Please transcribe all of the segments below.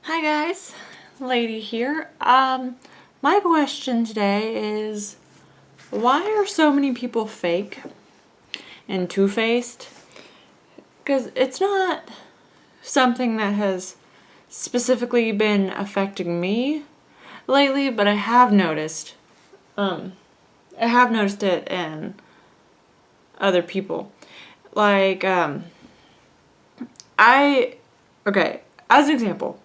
Hi guys, Lady here. My question today is, why are so many people fake and two-faced? Because it's not something that has specifically been affecting me lately, but I have noticed it in other people. Like, as an example,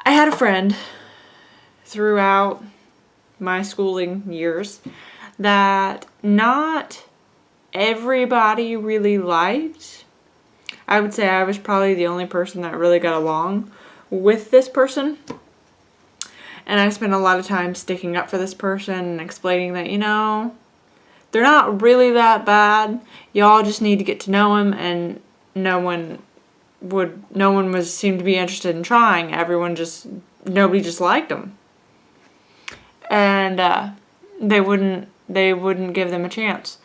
I had a friend throughout my schooling years that not everybody really liked. I would say I was probably the only person that really got along with this person. And I spent a lot of time sticking up for this person and explaining that, they're not really that bad. Y'all just need to get to know them, and no one seemed to be interested in trying. Nobody just liked them. And they wouldn't give them a chance.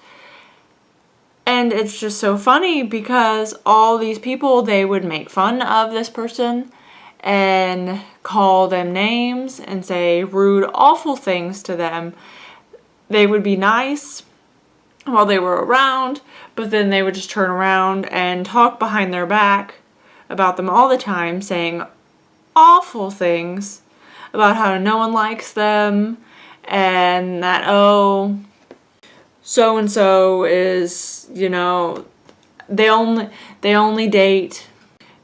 And it's just so funny because all these people, they would make fun of this person and call them names and say rude, awful things to them. They would be nice while they were around, but then they would just turn around and talk behind their back about them all the time, saying awful things about how no one likes them and that, so and so is, they only date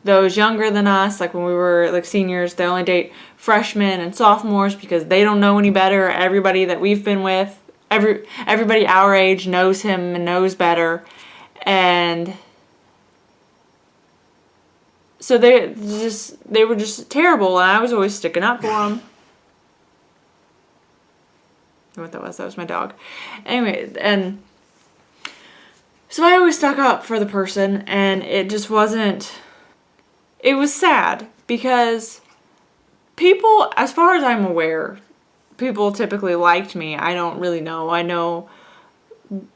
those younger than us. Like when we were like seniors, they only date freshmen and sophomores because they don't know any better. Everybody that we've been with, everybody our age knows him and knows better. And so they were just terrible, and I was always sticking up for them. I don't know what that was my dog. Anyway, and so I always stuck up for the person, and it was sad because people, as far as I'm aware, people typically liked me. I don't really know. I know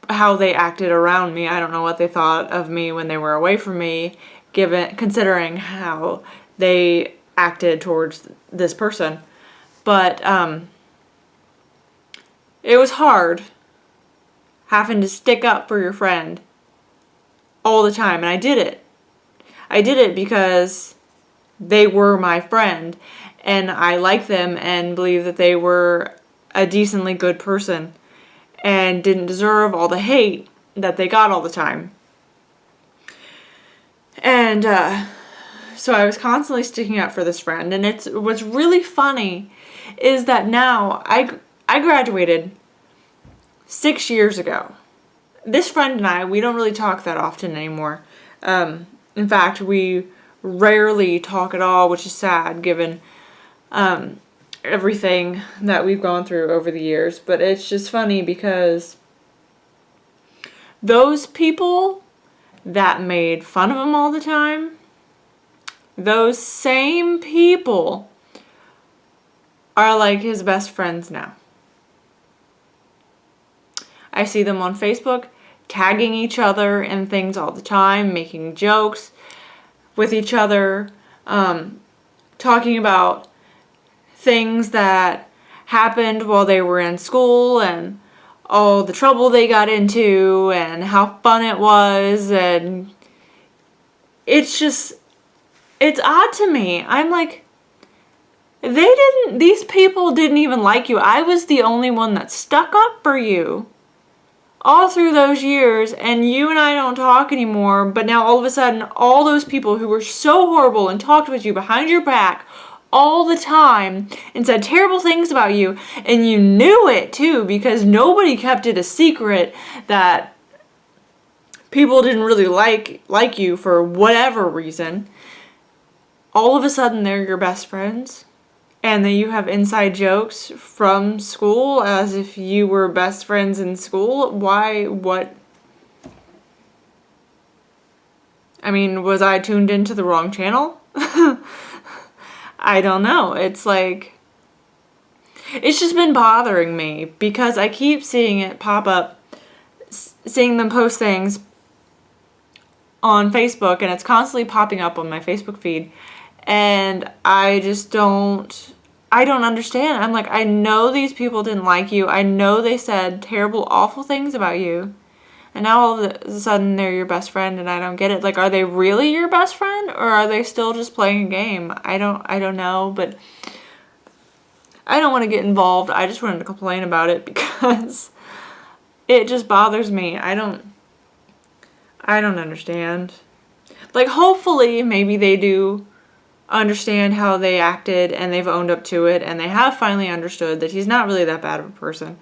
how they acted around me. I don't know what they thought of me when they were away from me, considering how they acted towards this person. But it was hard having to stick up for your friend all the time, and I did it. I did it because they were my friend, and I liked them and believed that they were a decently good person and didn't deserve all the hate that they got all the time. And so I was constantly sticking up for this friend, and what's really funny is that now I graduated 6 years ago. This friend and I, we don't really talk that often anymore. In fact, we rarely talk at all, which is sad given everything that we've gone through over the years. But it's just funny because those people that made fun of him all the time, those same people are like his best friends now. I see them on Facebook tagging each other in things all the time, making jokes with each other, talking about things that happened while they were in school and all the trouble they got into and how fun it was. And it's odd to me. I'm like, these people didn't even like you. I was the only one that stuck up for you all through those years, and you and I don't talk anymore, but now all of a sudden, all those people who were so horrible and talked with you behind your back all the time and said terrible things about you, and you knew it too, because nobody kept it a secret that people didn't really like you for whatever reason. All of a sudden, they're your best friends. And then you have inside jokes from school as if you were best friends in school. Why? What? I mean, was I tuned into the wrong channel? I don't know. It's like, it's just been bothering me because I keep seeing it pop up, seeing them post things on Facebook, and it's constantly popping up on my Facebook feed. And I don't understand. I'm like, I know these people didn't like you. I know they said terrible, awful things about you. And now all of a sudden they're your best friend, and I don't get it. Like, are they really your best friend, or are they still just playing a game? I don't know, but I don't want to get involved. I just wanted to complain about it because it just bothers me. I don't understand. Like, hopefully maybe they do understand how they acted and they've owned up to it and they have finally understood that he's not really that bad of a person.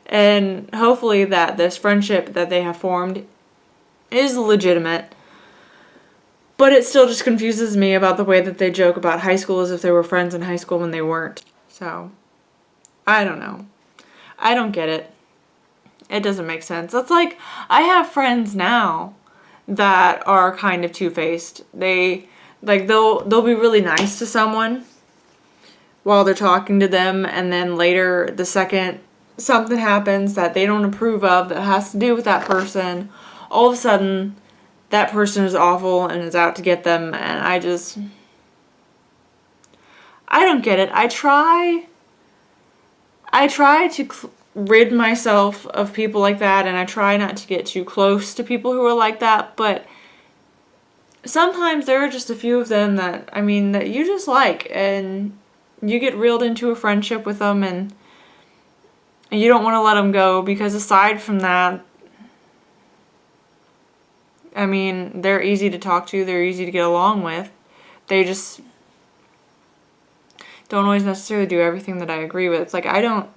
And hopefully that this friendship that they have formed is legitimate. But it still just confuses me about the way that they joke about high school as if they were friends in high school when they weren't. So, I don't know. I don't get it. It doesn't make sense. It's like, I have friends now that are kind of two-faced. They'll be really nice to someone while they're talking to them, and then later, the second something happens that they don't approve of that has to do with that person, all of a sudden that person is awful and is out to get them, and I don't get it. I try to rid myself of people like that, and I try not to get too close to people who are like that, but sometimes there are just a few of them that you just like, and you get reeled into a friendship with them, and you don't want to let them go, because aside from that, they're easy to talk to, they're easy to get along with. They just don't always necessarily do everything that I agree with. It's like, I don't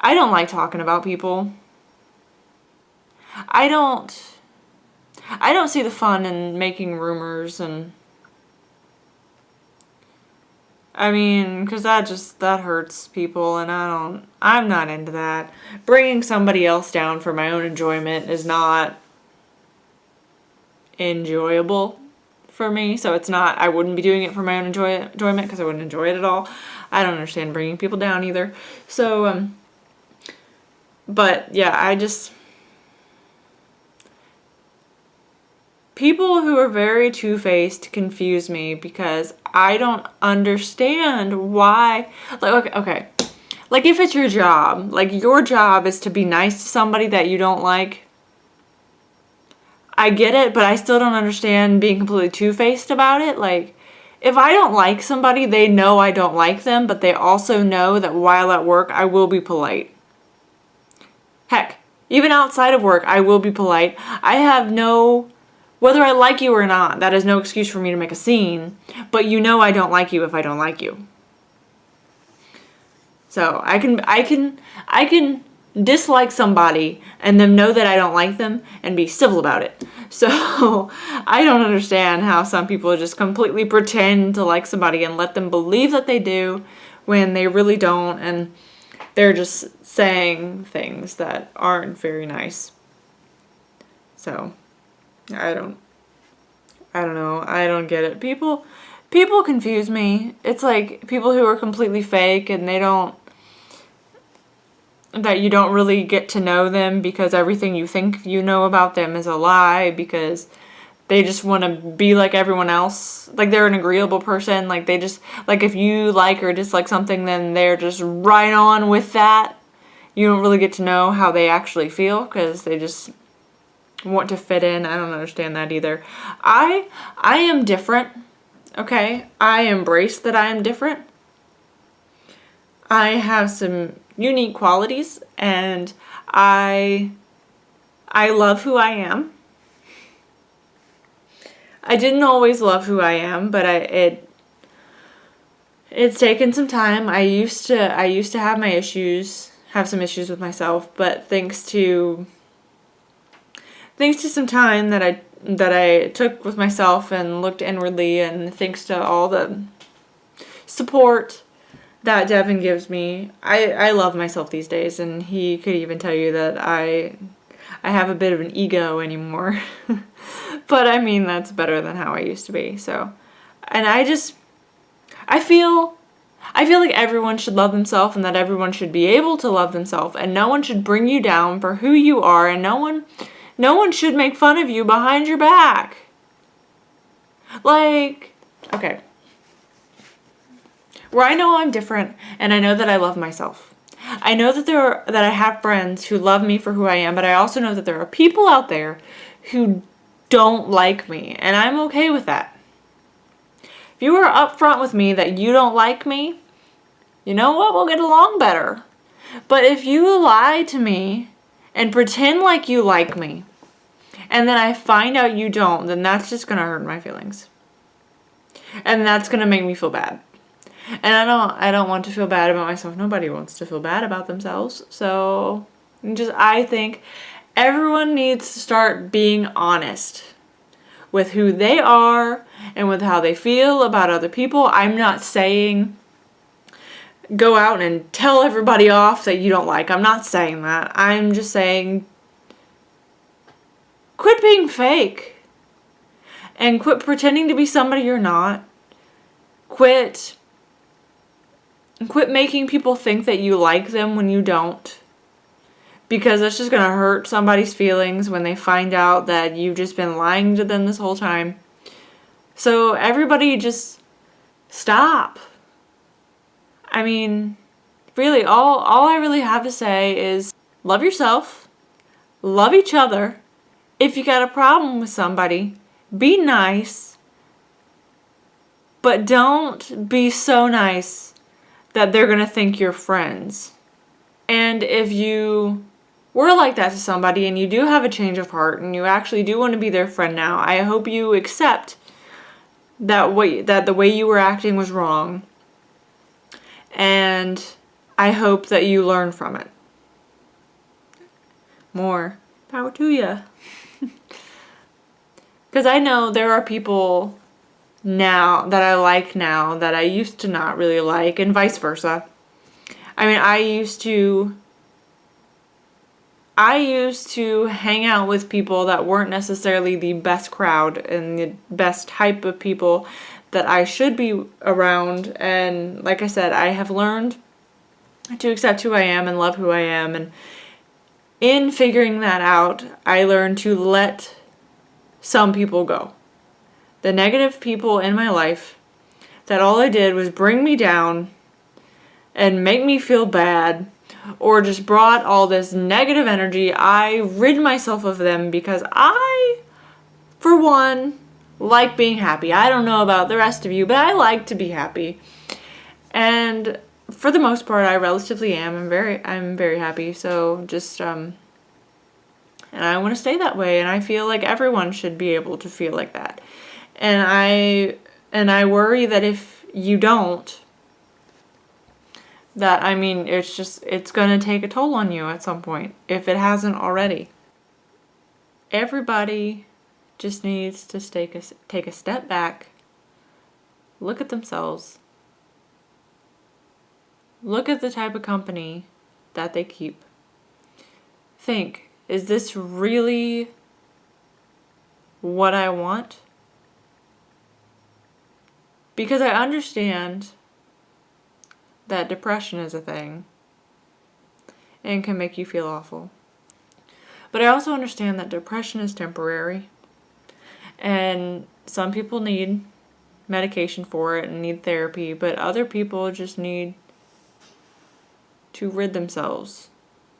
like talking about people. I don't see the fun in making rumors, and because that hurts people, and I'm not into that. Bringing somebody else down for my own enjoyment is not enjoyable for me, so I wouldn't be doing it for my own enjoyment, because I wouldn't enjoy it at all. I don't understand bringing people down either. So, but yeah, people who are very two-faced confuse me, because I don't understand why. Like, okay. Like, if it's your job, like, your job is to be nice to somebody that you don't like, I get it, but I still don't understand being completely two-faced about it. Like, if I don't like somebody, they know I don't like them, but they also know that while at work, I will be polite. Heck, even outside of work, I will be polite. Whether I like you or not, that is no excuse for me to make a scene, but you know I don't like you if I don't like you. So I can dislike somebody and them know that I don't like them and be civil about it. So I don't understand how some people just completely pretend to like somebody and let them believe that they do when they really don't, and they're just saying things that aren't very nice. So I don't know. I don't get it. People confuse me. It's like people who are completely fake, and that you don't really get to know them, because everything you think you know about them is a lie, because they just want to be like everyone else. Like, they're an agreeable person. Like, they just, like, if you like or dislike something, then they're just right on with that. You don't really get to know how they actually feel, because they just want to fit in. I don't understand that either. I am different, okay? I embrace that I am different. I have some unique qualities, and I love who I am. I didn't always love who I am, but it's taken some time. I used to have some issues with myself, but thanks to some time that I took with myself and looked inwardly, and thanks to all the support that Devin gives me, I love myself these days, and he could even tell you that I have a bit of an ego anymore. But that's better than how I used to be. So, and I feel like everyone should love themselves, and that everyone should be able to love themselves, and no one should bring you down for who you are, and no one should make fun of you behind your back. Like, Okay. Where I know I'm different and I know that I love myself. I know that I have friends who love me for who I am, but I also know that there are people out there who don't like me, and I'm okay with that. If you are upfront with me that you don't like me, you know what? We'll get along better. But if you lie to me and pretend like you like me, and then I find out you don't, then that's just going to hurt my feelings. And that's going to make me feel bad. And I don't want to feel bad about myself. Nobody wants to feel bad about themselves. So I think everyone needs to start being honest with who they are and with how they feel about other people. I'm not saying go out and tell everybody off that you don't like. I'm not saying that. I'm just saying quit being fake. And quit pretending to be somebody you're not. Quit making people think that you like them when you don't. Because that's just going to hurt somebody's feelings when they find out that you've just been lying to them this whole time. So everybody just stop. I mean, really, all I really have to say is love yourself, love each other. If you got a problem with somebody, be nice, but don't be so nice that they're going to think you're friends. And if you were like that to somebody and you do have a change of heart and you actually do want to be their friend now, I hope you accept that the way you were acting was wrong. And I hope that you learn from it. More power to you. Because I know there are people now that I like now that I used to not really like, and vice versa. I mean, I used to hang out with people that weren't necessarily the best crowd and the best type of people that I should be around. And like I said, I have learned to accept who I am and love who I am. And in figuring that out, I learned to let some people go. The negative people in my life that all I did was bring me down and make me feel bad, or just brought all this negative energy. I rid myself of them because I, for one, like being happy. I don't know about the rest of you, but I like to be happy. And for the most part, I relatively am. I'm very happy. So just, and I want to stay that way. And I feel like everyone should be able to feel like that. And I worry that if you don't, that, I mean, it's going to take a toll on you at some point, if it hasn't already. Everybody just needs to take a step back, look at themselves, look at the type of company that they keep. Think, is this really what I want? Because I understand that depression is a thing and can make you feel awful. But I also understand that depression is temporary, and some people need medication for it and need therapy, but other people just need to rid themselves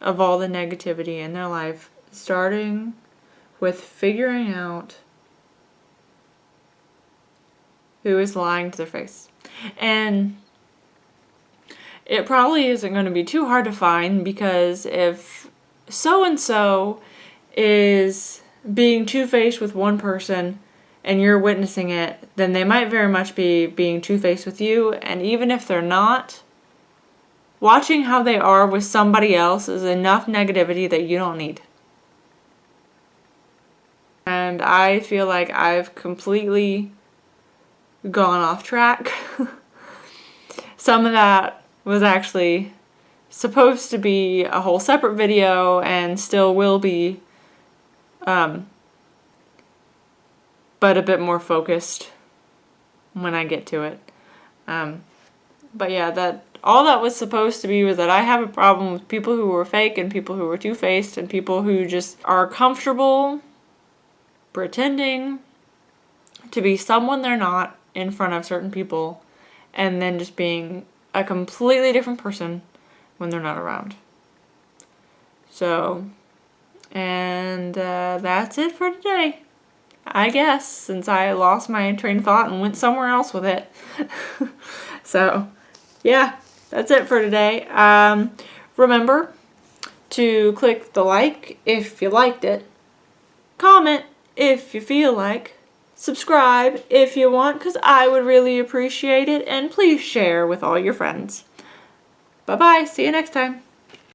of all the negativity in their life, starting with figuring out who is lying to their face. And it probably isn't going to be too hard to find, because if so-and-so is being two-faced with one person and you're witnessing it, then they might very much be being two-faced with you. And even if they're not, watching how they are with somebody else is enough negativity that you don't need. And I feel like I've completely gone off track. Some of that was actually supposed to be a whole separate video and still will be, but a bit more focused when I get to it. But yeah, all that was supposed to be was that I have a problem with people who were fake and people who were two-faced and people who just are comfortable pretending to be someone they're not in front of certain people and then just being a completely different person when they're not around. So, and that's it for today, I guess, since I lost my train of thought and went somewhere else with it. So, yeah, that's it for today. Remember to click the like if you liked it, comment if you feel like, subscribe if you want, because I would really appreciate it, and please share with all your friends. Bye-bye. See you next time.